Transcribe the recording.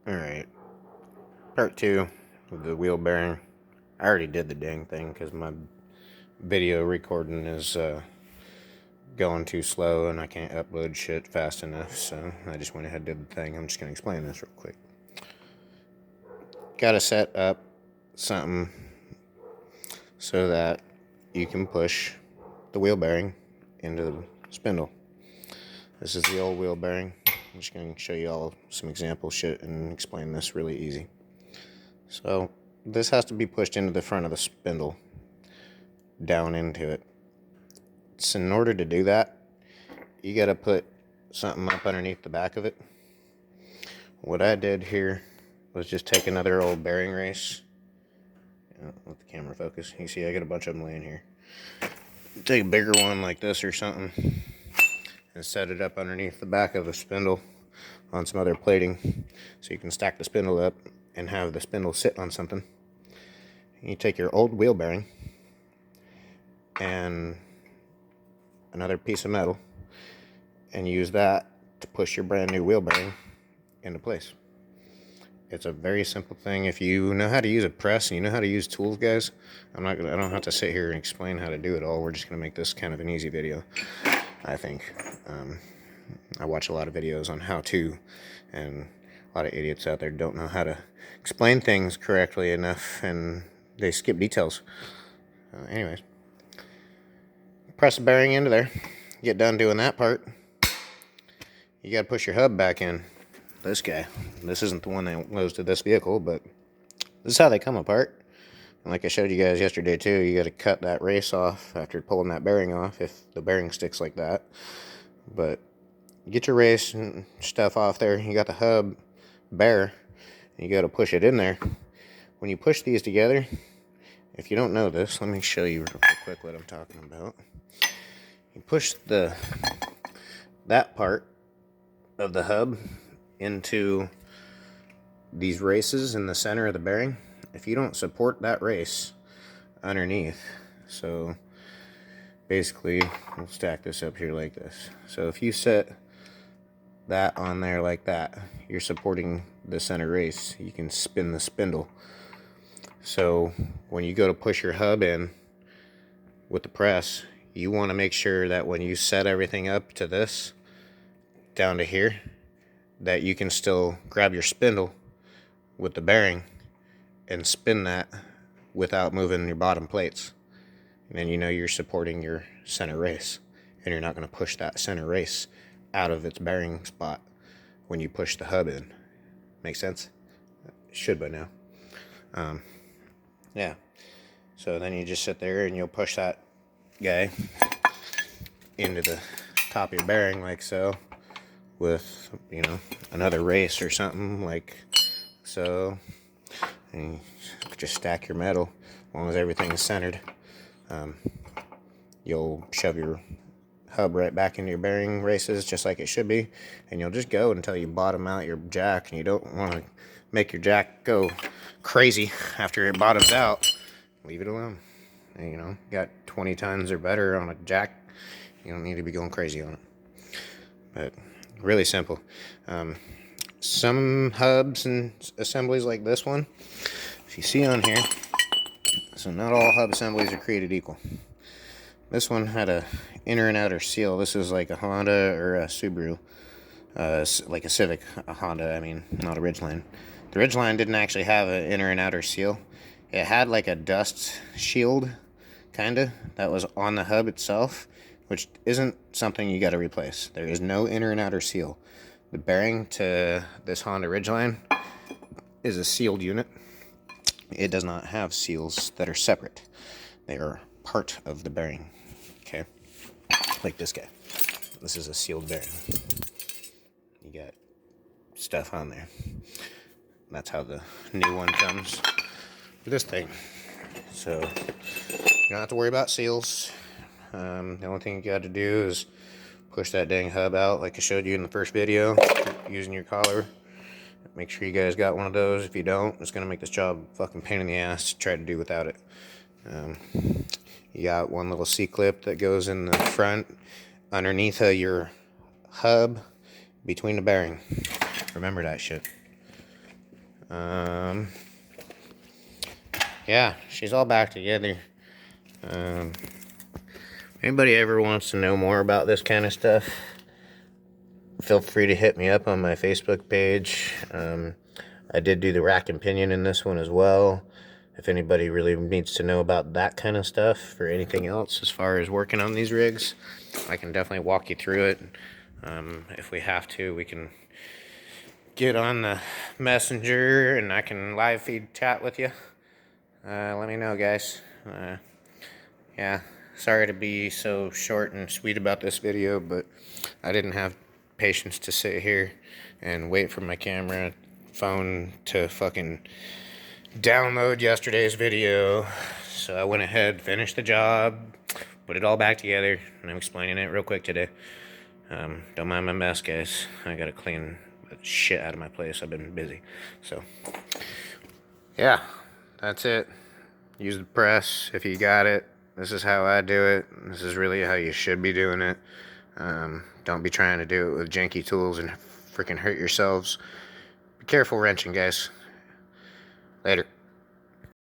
Alright, part 2 of the wheel bearing. I already did the dang thing because my video recording is going too slow and I can't upload shit fast enough, so I just went ahead and did the thing. I'm just going to explain this real quick. Gotta set up something so that you can push the wheel bearing into the spindle. This is the old wheel bearing. I'm just going to show you all some example shit and explain this really easy. So this has to be pushed into the front of the spindle, down into it. So in order to do that, you got to put something up underneath the back of it. What I did here was just take another old bearing race. Let the camera focus. You see I got a bunch of them laying here. Take a bigger one like this or something and set it up underneath the back of the spindle on some other plating so you can stack the spindle up and have the spindle sit on something. You take your old wheel bearing and another piece of metal and use that to push your brand new wheel bearing into place. It's a very simple thing. If you know how to use a press and you know how to use tools, guys, I don't have to sit here and explain how to do it all. We're just gonna make this kind of an easy video, I think. I watch a lot of videos on how to, and a lot of idiots out there don't know how to explain things correctly enough, and they skip details. Anyways, press the bearing into there. Get done doing that part. You got to push your hub back in. This guy. This isn't the one that goes to this vehicle, but this is how they come apart. And like I showed you guys yesterday too, you got to cut that race off after pulling that bearing off if the bearing sticks like that. But get your race and stuff off there. You got the hub bare. And you got to push it in there. When you push these together, if you don't know this, let me show you real quick what I'm talking about. You push that part of the hub into these races in the center of the bearing. If you don't support that race underneath, so basically we'll stack this up here like this. So if you set that on there like that, you're supporting the center race. You can spin the spindle. So when you go to push your hub in with the press, you want to make sure that when you set everything up to this, down to here, that you can still grab your spindle with the bearing and spin that without moving your bottom plates. And then you know you're supporting your center race, and you're not going to push that center race out of its bearing spot when you push the hub in. Make sense? Should by now. Yeah. So then you just sit there and you'll push that guy into the top of your bearing like so, with, you know, another race or something like so, and you just stack your metal as long as everything is centered. You'll shove your hub right back into your bearing races just like it should be, and you'll just go until you bottom out your jack. And you don't want to make your jack go crazy after it bottoms out. Leave it alone. And, you know, got 20 tons or better on a jack, you don't need to be going crazy on it. But really simple. Some hubs and assemblies like this one, if you see on here, so not all hub assemblies are created equal. This one had a inner and outer seal. This is like a Honda or a Subaru, like a Civic, a Honda, I mean, not a Ridgeline. The Ridgeline didn't actually have an inner and outer seal. It had like a dust shield, kinda, that was on the hub itself, which isn't something you got to replace. There is no inner and outer seal. The bearing to this Honda Ridgeline is a sealed unit. It does not have seals that are separate. They are part of the bearing. Okay? Like this guy. This is a sealed bearing. You got stuff on there. That's how the new one comes with this thing. So you don't have to worry about seals. The only thing you got to do is push that dang hub out like I showed you in the first video using your collar. Make sure you guys got one of those. If you don't, it's going to make this job a fucking pain in the ass to try to do without it. You got one little C-clip that goes in the front underneath your hub between the bearing. Remember that shit. Yeah, she's all back together. Anybody ever wants to know more about this kind of stuff, feel free to hit me up on my Facebook page. I did do the rack and pinion in this one as well. If anybody really needs to know about that kind of stuff or anything else as far as working on these rigs, I can definitely walk you through it. If we have to, we can get on the messenger and I can live feed chat with you. Let me know, guys. Yeah, sorry to be so short and sweet about this video, but I didn't have patience to sit here and wait for my camera phone to fucking download yesterday's video. So I went ahead, finished the job, put it all back together, and I'm explaining it real quick today. Don't mind my mess, guys. I gotta clean the shit out of my place. I've been busy. So, yeah, that's it. Use the press if you got it. This is how I do it. This is really how you should be doing it. Don't be trying to do it with janky tools and freaking hurt yourselves. Be careful wrenching, guys. Later.